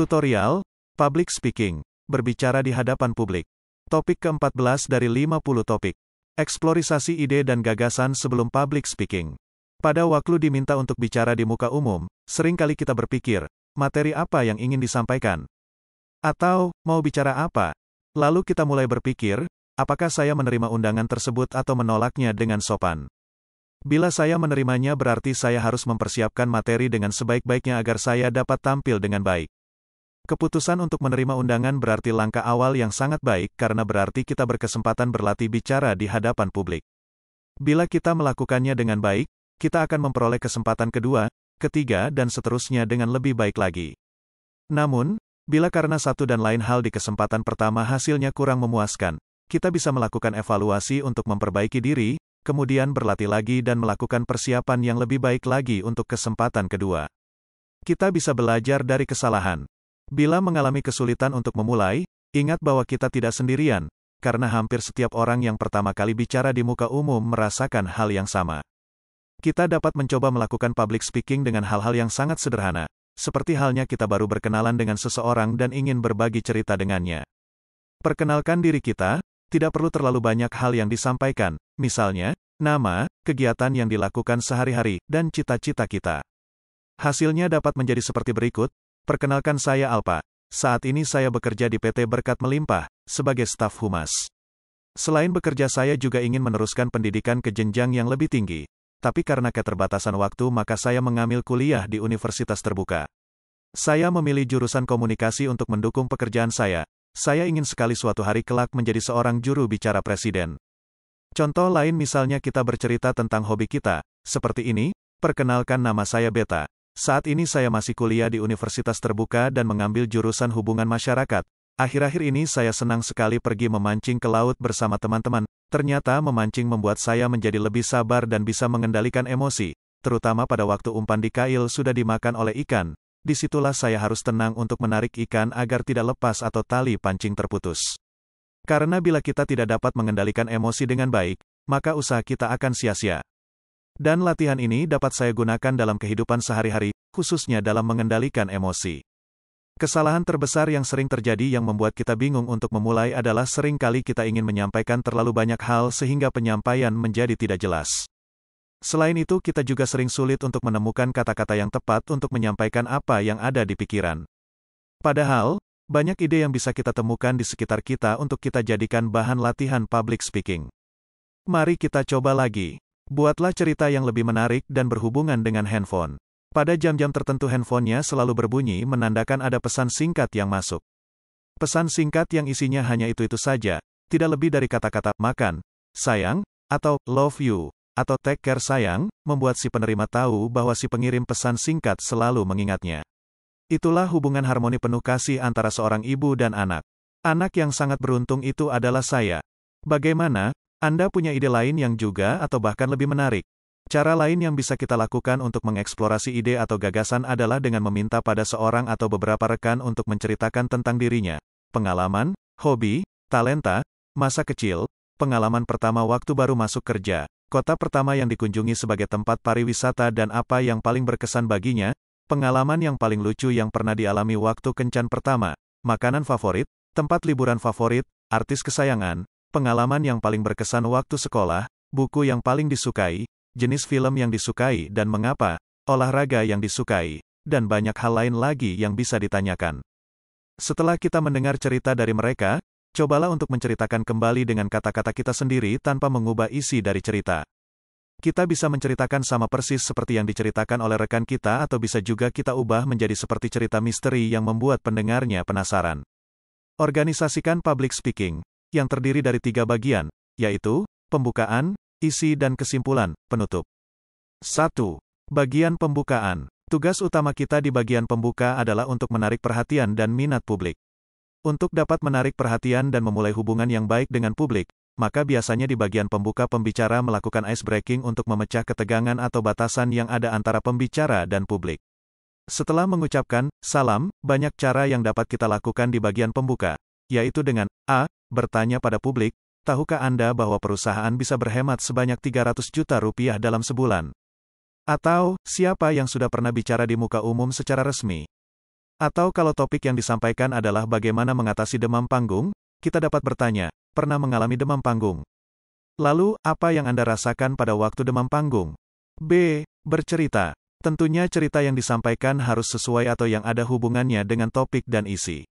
Tutorial, Public Speaking, berbicara di hadapan publik. Topik ke-14 dari 50 topik. Eksplorisasi ide dan gagasan sebelum public speaking. Pada waktu diminta untuk bicara di muka umum, seringkali kita berpikir, materi apa yang ingin disampaikan? Atau, mau bicara apa? Lalu kita mulai berpikir, apakah saya menerima undangan tersebut atau menolaknya dengan sopan? Bila saya menerimanya berarti saya harus mempersiapkan materi dengan sebaik-baiknya agar saya dapat tampil dengan baik. Keputusan untuk menerima undangan berarti langkah awal yang sangat baik karena berarti kita berkesempatan berlatih bicara di hadapan publik. Bila kita melakukannya dengan baik, kita akan memperoleh kesempatan kedua, ketiga dan seterusnya dengan lebih baik lagi. Namun, bila karena satu dan lain hal di kesempatan pertama hasilnya kurang memuaskan, kita bisa melakukan evaluasi untuk memperbaiki diri, kemudian berlatih lagi dan melakukan persiapan yang lebih baik lagi untuk kesempatan kedua. Kita bisa belajar dari kesalahan. Bila mengalami kesulitan untuk memulai, ingat bahwa kita tidak sendirian, karena hampir setiap orang yang pertama kali bicara di muka umum merasakan hal yang sama. Kita dapat mencoba melakukan public speaking dengan hal-hal yang sangat sederhana, seperti halnya kita baru berkenalan dengan seseorang dan ingin berbagi cerita dengannya. Perkenalkan diri kita, tidak perlu terlalu banyak hal yang disampaikan, misalnya, nama, kegiatan yang dilakukan sehari-hari, dan cita-cita kita. Hasilnya dapat menjadi seperti berikut. Perkenalkan saya Alpa. Saat ini saya bekerja di PT Berkat Melimpah, sebagai staf humas. Selain bekerja saya juga ingin meneruskan pendidikan ke jenjang yang lebih tinggi. Tapi karena keterbatasan waktu maka saya mengambil kuliah di universitas terbuka. Saya memilih jurusan komunikasi untuk mendukung pekerjaan saya. Saya ingin sekali suatu hari kelak menjadi seorang juru bicara presiden. Contoh lain misalnya kita bercerita tentang hobi kita. Seperti ini, perkenalkan nama saya Beta. Saat ini saya masih kuliah di Universitas Terbuka dan mengambil jurusan hubungan masyarakat. Akhir-akhir ini saya senang sekali pergi memancing ke laut bersama teman-teman. Ternyata memancing membuat saya menjadi lebih sabar dan bisa mengendalikan emosi, terutama pada waktu umpan di kail sudah dimakan oleh ikan. Disitulah saya harus tenang untuk menarik ikan agar tidak lepas atau tali pancing terputus. Karena bila kita tidak dapat mengendalikan emosi dengan baik, maka usaha kita akan sia-sia. Dan latihan ini dapat saya gunakan dalam kehidupan sehari-hari, khususnya dalam mengendalikan emosi. Kesalahan terbesar yang sering terjadi yang membuat kita bingung untuk memulai adalah seringkali kita ingin menyampaikan terlalu banyak hal sehingga penyampaian menjadi tidak jelas. Selain itu kita juga sering sulit untuk menemukan kata-kata yang tepat untuk menyampaikan apa yang ada di pikiran. Padahal, banyak ide yang bisa kita temukan di sekitar kita untuk kita jadikan bahan latihan public speaking. Mari kita coba lagi. Buatlah cerita yang lebih menarik dan berhubungan dengan handphone. Pada jam-jam tertentu handphonenya selalu berbunyi menandakan ada pesan singkat yang masuk. Pesan singkat yang isinya hanya itu-itu saja, tidak lebih dari kata-kata makan, sayang, atau love you, atau take care sayang, membuat si penerima tahu bahwa si pengirim pesan singkat selalu mengingatnya. Itulah hubungan harmoni penuh kasih antara seorang ibu dan anak. Anak yang sangat beruntung itu adalah saya. Bagaimana? Anda punya ide lain yang juga atau bahkan lebih menarik? Cara lain yang bisa kita lakukan untuk mengeksplorasi ide atau gagasan adalah dengan meminta pada seorang atau beberapa rekan untuk menceritakan tentang dirinya, pengalaman, hobi, talenta, masa kecil, pengalaman pertama waktu baru masuk kerja, kota pertama yang dikunjungi sebagai tempat pariwisata dan apa yang paling berkesan baginya, pengalaman yang paling lucu yang pernah dialami waktu kencan pertama, makanan favorit, tempat liburan favorit, artis kesayangan, pengalaman yang paling berkesan waktu sekolah, buku yang paling disukai, jenis film yang disukai dan mengapa, olahraga yang disukai, dan banyak hal lain lagi yang bisa ditanyakan. Setelah kita mendengar cerita dari mereka, cobalah untuk menceritakan kembali dengan kata-kata kita sendiri tanpa mengubah isi dari cerita. Kita bisa menceritakan sama persis seperti yang diceritakan oleh rekan kita atau bisa juga kita ubah menjadi seperti cerita misteri yang membuat pendengarnya penasaran. Organisasikan public speaking yang terdiri dari 3 bagian, yaitu, pembukaan, isi dan kesimpulan, penutup. 1. Bagian pembukaan. Tugas utama kita di bagian pembuka adalah untuk menarik perhatian dan minat publik. Untuk dapat menarik perhatian dan memulai hubungan yang baik dengan publik, maka biasanya di bagian pembuka pembicara melakukan ice breaking untuk memecah ketegangan atau batasan yang ada antara pembicara dan publik. Setelah mengucapkan salam, banyak cara yang dapat kita lakukan di bagian pembuka, yaitu dengan A. Bertanya pada publik, tahukah Anda bahwa perusahaan bisa berhemat sebanyak 300 juta rupiah dalam sebulan? Atau, siapa yang sudah pernah bicara di muka umum secara resmi? Atau kalau topik yang disampaikan adalah bagaimana mengatasi demam panggung, kita dapat bertanya, pernah mengalami demam panggung? Lalu, apa yang Anda rasakan pada waktu demam panggung? B. Bercerita. Tentunya cerita yang disampaikan harus sesuai atau yang ada hubungannya dengan topik dan isi.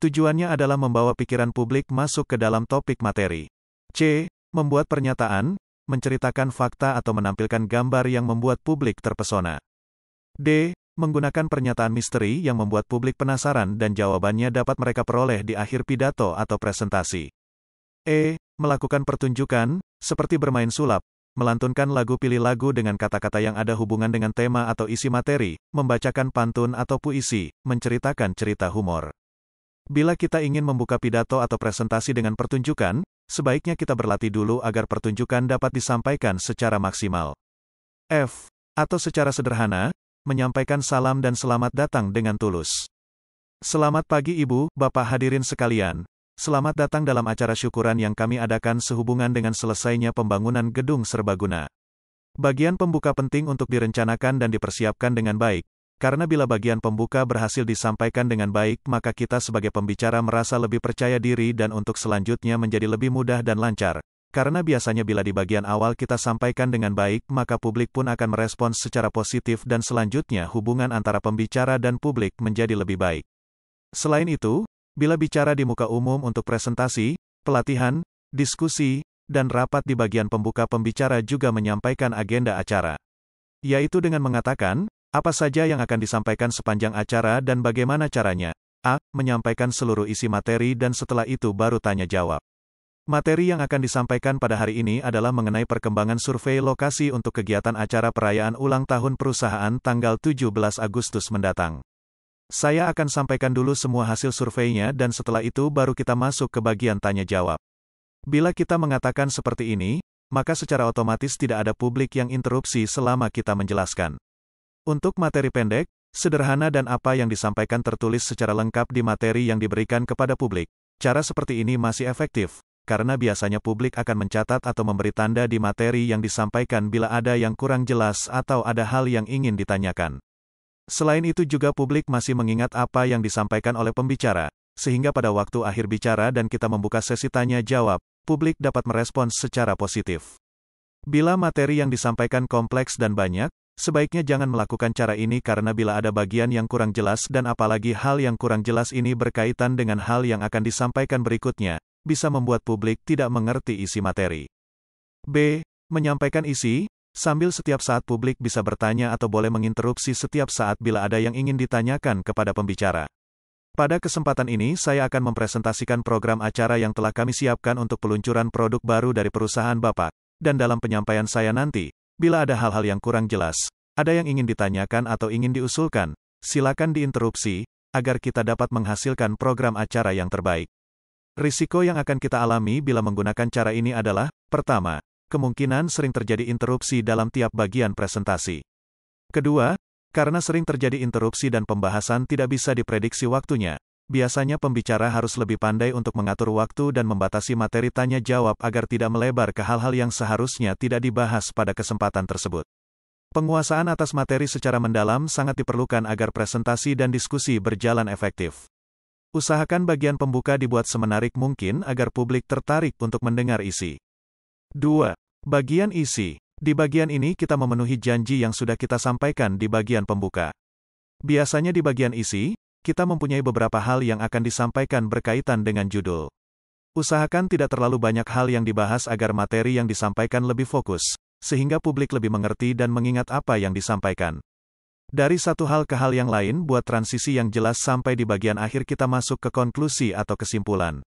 Tujuannya adalah membawa pikiran publik masuk ke dalam topik materi. C. Membuat pernyataan, menceritakan fakta atau menampilkan gambar yang membuat publik terpesona. D. Menggunakan pernyataan misteri yang membuat publik penasaran dan jawabannya dapat mereka peroleh di akhir pidato atau presentasi. E. Melakukan pertunjukan, seperti bermain sulap, melantunkan lagu pilih lagu dengan kata-kata yang ada hubungan dengan tema atau isi materi, membacakan pantun atau puisi, menceritakan cerita humor. Bila kita ingin membuka pidato atau presentasi dengan pertunjukan, sebaiknya kita berlatih dulu agar pertunjukan dapat disampaikan secara maksimal. F. Atau secara sederhana, menyampaikan salam dan selamat datang dengan tulus. Selamat pagi Ibu, Bapak hadirin sekalian. Selamat datang dalam acara syukuran yang kami adakan sehubungan dengan selesainya pembangunan gedung serbaguna. Bagian pembuka penting untuk direncanakan dan dipersiapkan dengan baik, karena bila bagian pembuka berhasil disampaikan dengan baik, maka kita sebagai pembicara merasa lebih percaya diri dan untuk selanjutnya menjadi lebih mudah dan lancar. Karena biasanya bila di bagian awal kita sampaikan dengan baik, maka publik pun akan merespons secara positif dan selanjutnya hubungan antara pembicara dan publik menjadi lebih baik. Selain itu, bila bicara di muka umum untuk presentasi, pelatihan, diskusi, dan rapat di bagian pembuka, pembicara juga menyampaikan agenda acara. Yaitu dengan mengatakan, apa saja yang akan disampaikan sepanjang acara dan bagaimana caranya. A. Menyampaikan seluruh isi materi dan setelah itu baru tanya jawab. Materi yang akan disampaikan pada hari ini adalah mengenai perkembangan survei lokasi untuk kegiatan acara perayaan ulang tahun perusahaan tanggal 17 Agustus mendatang. Saya akan sampaikan dulu semua hasil surveinya dan setelah itu baru kita masuk ke bagian tanya jawab. Bila kita mengatakan seperti ini, maka secara otomatis tidak ada publik yang interupsi selama kita menjelaskan. Untuk materi pendek, sederhana dan apa yang disampaikan tertulis secara lengkap di materi yang diberikan kepada publik. Cara seperti ini masih efektif, karena biasanya publik akan mencatat atau memberi tanda di materi yang disampaikan bila ada yang kurang jelas atau ada hal yang ingin ditanyakan. Selain itu juga publik masih mengingat apa yang disampaikan oleh pembicara, sehingga pada waktu akhir bicara dan kita membuka sesi tanya jawab, publik dapat merespons secara positif. Bila materi yang disampaikan kompleks dan banyak, sebaiknya jangan melakukan cara ini karena bila ada bagian yang kurang jelas dan apalagi hal yang kurang jelas ini berkaitan dengan hal yang akan disampaikan berikutnya, bisa membuat publik tidak mengerti isi materi. B. Menyampaikan isi, sambil setiap saat publik bisa bertanya atau boleh menginterupsi setiap saat bila ada yang ingin ditanyakan kepada pembicara. Pada kesempatan ini saya akan mempresentasikan program acara yang telah kami siapkan untuk peluncuran produk baru dari perusahaan Bapak, dan dalam penyampaian saya nanti, bila ada hal-hal yang kurang jelas, ada yang ingin ditanyakan atau ingin diusulkan, silakan diinterupsi, agar kita dapat menghasilkan program acara yang terbaik. Risiko yang akan kita alami bila menggunakan cara ini adalah, pertama, kemungkinan sering terjadi interupsi dalam tiap bagian presentasi. Kedua, karena sering terjadi interupsi dan pembahasan tidak bisa diprediksi waktunya, biasanya pembicara harus lebih pandai untuk mengatur waktu dan membatasi materi tanya jawab agar tidak melebar ke hal-hal yang seharusnya tidak dibahas pada kesempatan tersebut. Penguasaan atas materi secara mendalam sangat diperlukan agar presentasi dan diskusi berjalan efektif. Usahakan bagian pembuka dibuat semenarik mungkin agar publik tertarik untuk mendengar isi. 2. Bagian isi. Di bagian ini kita memenuhi janji yang sudah kita sampaikan di bagian pembuka. Biasanya di bagian isi, kita mempunyai beberapa hal yang akan disampaikan berkaitan dengan judul. Usahakan tidak terlalu banyak hal yang dibahas agar materi yang disampaikan lebih fokus, sehingga publik lebih mengerti dan mengingat apa yang disampaikan. Dari satu hal ke hal yang lain buat transisi yang jelas sampai di bagian akhir kita masuk ke konklusi atau kesimpulan.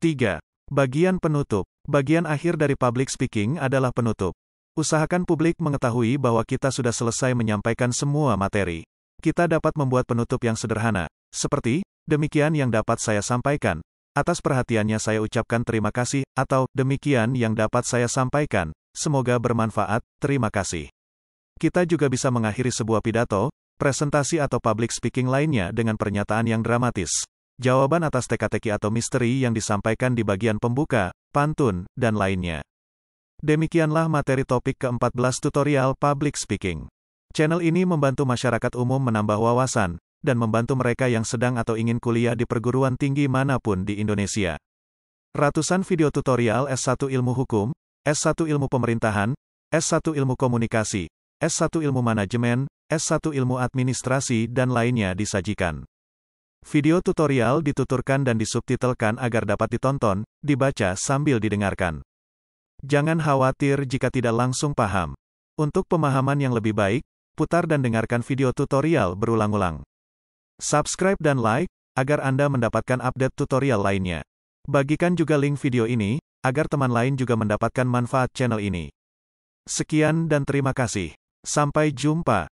3. Bagian penutup. Bagian akhir dari public speaking adalah penutup. Usahakan publik mengetahui bahwa kita sudah selesai menyampaikan semua materi. Kita dapat membuat penutup yang sederhana, seperti, demikian yang dapat saya sampaikan. Atas perhatiannya saya ucapkan terima kasih, atau, demikian yang dapat saya sampaikan. Semoga bermanfaat, terima kasih. Kita juga bisa mengakhiri sebuah pidato, presentasi atau public speaking lainnya dengan pernyataan yang dramatis. Jawaban atas teka-teki atau misteri yang disampaikan di bagian pembuka, pantun, dan lainnya. Demikianlah materi topik ke-14 tutorial public speaking. Channel ini membantu masyarakat umum menambah wawasan, dan membantu mereka yang sedang atau ingin kuliah di perguruan tinggi manapun di Indonesia. Ratusan video tutorial S1 Ilmu Hukum, S1 Ilmu Pemerintahan, S1 Ilmu Komunikasi, S1 Ilmu Manajemen, S1 Ilmu Administrasi dan lainnya disajikan. Video tutorial dituturkan dan disubtitelkan agar dapat ditonton, dibaca sambil didengarkan. Jangan khawatir jika tidak langsung paham. Untuk pemahaman yang lebih baik, putar dan dengarkan video tutorial berulang-ulang. Subscribe dan like, agar Anda mendapatkan update tutorial lainnya. Bagikan juga link video ini, agar teman lain juga mendapatkan manfaat channel ini. Sekian dan terima kasih. Sampai jumpa.